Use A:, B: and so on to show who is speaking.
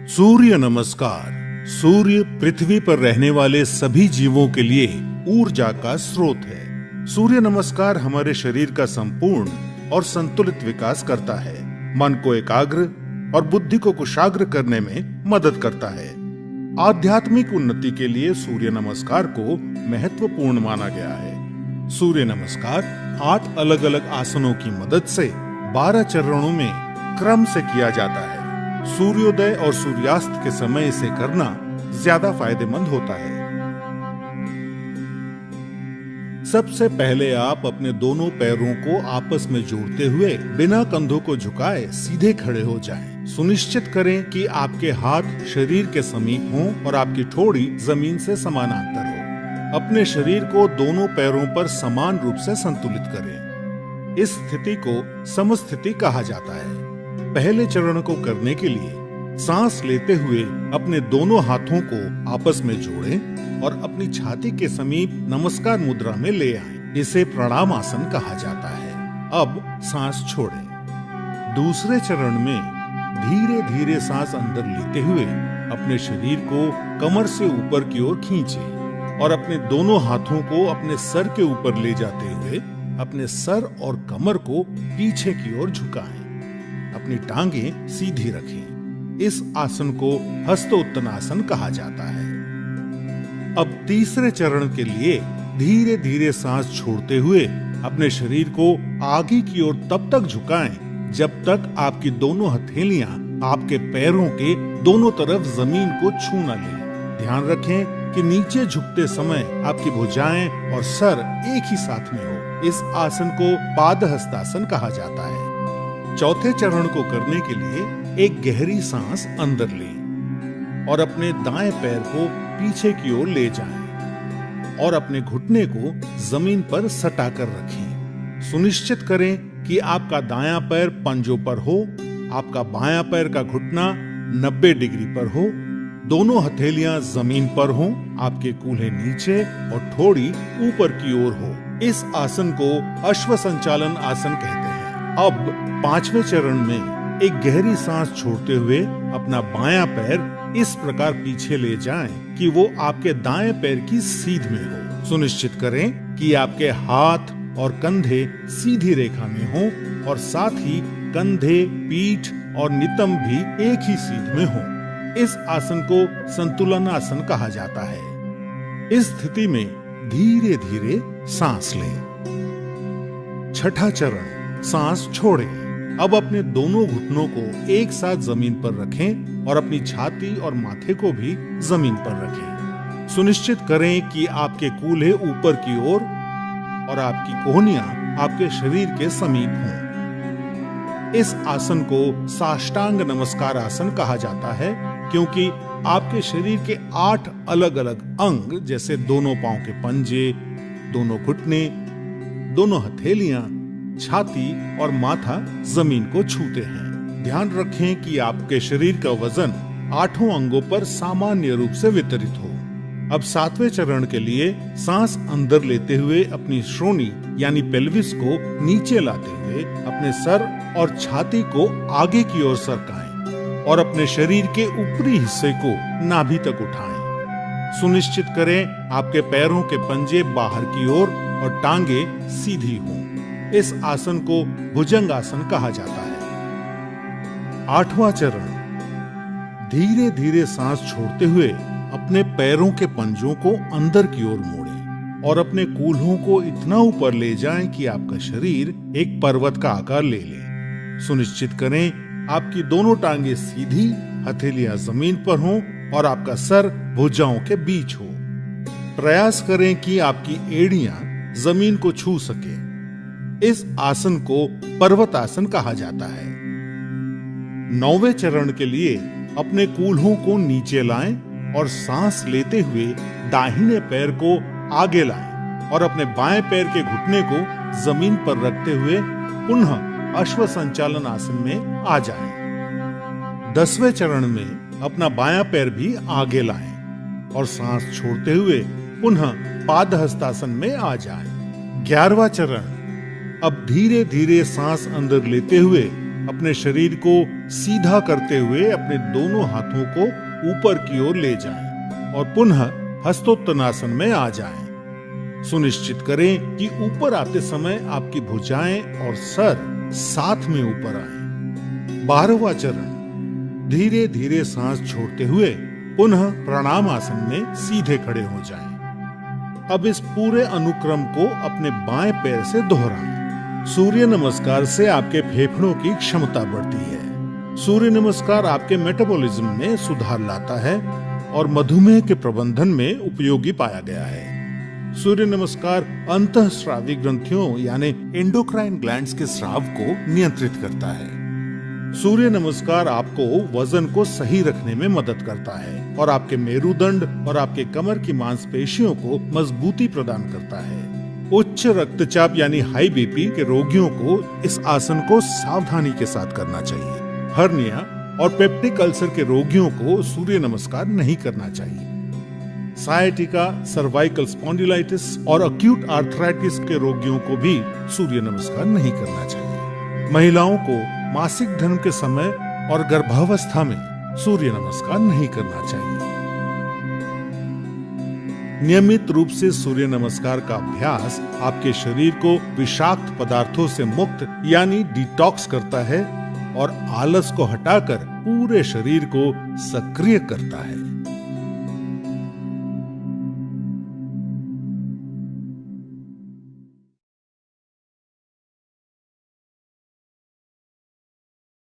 A: सूर्य नमस्कार। सूर्य पृथ्वी पर रहने वाले सभी जीवों के लिए ऊर्जा का स्रोत है। सूर्य नमस्कार हमारे शरीर का संपूर्ण और संतुलित विकास करता है, मन को एकाग्र और बुद्धि को कुशाग्र करने में मदद करता है। आध्यात्मिक उन्नति के लिए सूर्य नमस्कार को महत्वपूर्ण माना गया है। सूर्य नमस्कार 8 अलग अलग आसनों की मदद से 12 चरणों में क्रम से किया जाता है। सूर्योदय और सूर्यास्त के समय इसे करना ज्यादा फायदेमंद होता है। सबसे पहले आप अपने दोनों पैरों को आपस में जोड़ते हुए बिना कंधों को झुकाए सीधे खड़े हो जाएं। सुनिश्चित करें कि आपके हाथ शरीर के समीप हों और आपकी ठोड़ी जमीन से समानांतर हो। अपने शरीर को दोनों पैरों पर समान रूप से संतुलित करें। इस स्थिति को समस्थिति कहा जाता है। पहले चरण को करने के लिए सांस लेते हुए अपने दोनों हाथों को आपस में जोड़ें और अपनी छाती के समीप नमस्कार मुद्रा में ले आएं। इसे प्रणाम आसन कहा जाता है। अब सांस छोड़ें। दूसरे चरण में धीरे धीरे सांस अंदर लेते हुए अपने शरीर को कमर से ऊपर की ओर खींचें और अपने दोनों हाथों को अपने सर के ऊपर ले जाते हुए अपने सर और कमर को पीछे की ओर झुकाएं। अपनी टांगें सीधी रखें। इस आसन को हस्तोत्तनासन कहा जाता है। अब तीसरे चरण के लिए धीरे धीरे सांस छोड़ते हुए अपने शरीर को आगे की ओर तब तक झुकाएं जब तक आपकी दोनों हथेलियां आपके पैरों के दोनों तरफ जमीन को छू न लें। ध्यान रखें कि नीचे झुकते समय आपकी भुजाएं और सर एक ही साथ में हो। इस आसन को पादहस्तासन कहा जाता है। चौथे चरण को करने के लिए एक गहरी सांस अंदर लें और अपने दाएं पैर को पीछे की ओर ले जाएं और अपने घुटने को जमीन पर सटा कर रखें। सुनिश्चित करें कि आपका दायां पैर पंजों पर हो, आपका बायां पैर का घुटना 90 डिग्री पर हो, दोनों हथेलियां जमीन पर हों, आपके कूल्हे नीचे और ठोड़ी ऊपर की ओर हो। इस आसन को अश्व संचालन आसन कहते हैं। अब पांचवें चरण में एक गहरी सांस छोड़ते हुए अपना बायां पैर इस प्रकार पीछे ले जाएं कि वो आपके दाएं पैर की सीध में हो। सुनिश्चित करें कि आपके हाथ और कंधे सीधी रेखा में हों और साथ ही कंधे, पीठ और नितंब भी एक ही सीध में हों। इस आसन को संतुलन आसन कहा जाता है। इस स्थिति में धीरे धीरे सांस लें। छठा चरण, सांस छोड़ें। अब अपने दोनों घुटनों को एक साथ जमीन पर रखें और अपनी छाती और माथे को भी जमीन पर रखें। सुनिश्चित करें कि आपके कूल्हे ऊपर की ओर और आपकी कोहनियां आपके शरीर के समीप हों। इस आसन को साष्टांग नमस्कार आसन कहा जाता है क्योंकि आपके शरीर के 8 अलग अलग अंग जैसे दोनों पांव के पंजे, दोनों घुटने, दोनों हथेलियां, छाती और माथा जमीन को छूते हैं। ध्यान रखें कि आपके शरीर का वजन 8 अंगों पर सामान्य रूप से वितरित हो। अब 7वें चरण के लिए सांस अंदर लेते हुए अपनी श्रोणी यानी पेल्विस को नीचे लाते हुए अपने सर और छाती को आगे की ओर सरकाएं और अपने शरीर के ऊपरी हिस्से को नाभि तक उठाएं। सुनिश्चित करें आपके पैरों के पंजे बाहर की ओर और टांगे सीधी हों। इस आसन को भुजंग आसन कहा जाता है। 8वां चरण, धीरे धीरे सांस छोड़ते हुए अपने पैरों के पंजों को अंदर की ओर मोड़ें और अपने कूल्हों को इतना ऊपर ले जाएं कि आपका शरीर एक पर्वत का आकार ले ले। सुनिश्चित करें आपकी दोनों टांगे सीधी, हथेलियां जमीन पर हों और आपका सर भुजाओं के बीच हो। प्रयास करें कि आपकी एड़ियां जमीन को छू सके। इस आसन को पर्वत आसन कहा जाता है। 9वें चरण के लिए अपने कूल्हों को नीचे लाएं और सांस लेते हुए दाहिने पैर को आगे लाएं और अपने बाएं पैर के घुटने को जमीन पर रखते हुए पुनः अश्व संचालन आसन में आ जाएं। 10वें चरण में अपना बायां पैर भी आगे लाएं और सांस छोड़ते हुए पुनः पादहस्तासन में आ जाएं। 11वां चरण, अब धीरे धीरे सांस अंदर लेते हुए अपने शरीर को सीधा करते हुए अपने दोनों हाथों को ऊपर की ओर ले जाएं और पुनः हस्तोत्तनासन में आ जाएं। सुनिश्चित करें कि ऊपर आते समय आपकी भुजाएं और सर साथ में ऊपर आए। 12वां चरण, धीरे धीरे सांस छोड़ते हुए पुनः प्रणाम आसन में सीधे खड़े हो जाएं। अब इस पूरे अनुक्रम को अपने बाएं पैर से दोहराएं। सूर्य नमस्कार से आपके फेफड़ों की क्षमता बढ़ती है। सूर्य नमस्कार आपके मेटाबॉलिज्म में सुधार लाता है और मधुमेह के प्रबंधन में उपयोगी पाया गया है। सूर्य नमस्कार अंतःस्रावी ग्रंथियों यानी एंडोक्राइन ग्लैंड्स के स्राव को नियंत्रित करता है। सूर्य नमस्कार आपको वजन को सही रखने में मदद करता है और आपके मेरुदंड और आपके कमर की मांसपेशियों को मजबूती प्रदान करता है। उच्च रक्तचाप यानी हाई बीपी के रोगियों को इस आसन को सावधानी के साथ करना चाहिए। हर्निया और पेप्टिक अल्सर के रोगियों को सूर्य नमस्कार नहीं करना चाहिए। सायटिका, सर्वाइकल स्पॉन्डिलाइटिस और अक्यूट आर्थराइटिस के रोगियों को भी सूर्य नमस्कार नहीं करना चाहिए। महिलाओं को मासिक धर्म के समय और गर्भावस्था में सूर्य नमस्कार नहीं करना चाहिए। नियमित रूप से सूर्य नमस्कार का अभ्यास आपके शरीर को विषाक्त पदार्थों से मुक्त यानी डिटॉक्स करता है और आलस को हटाकर पूरे शरीर को सक्रिय करता है।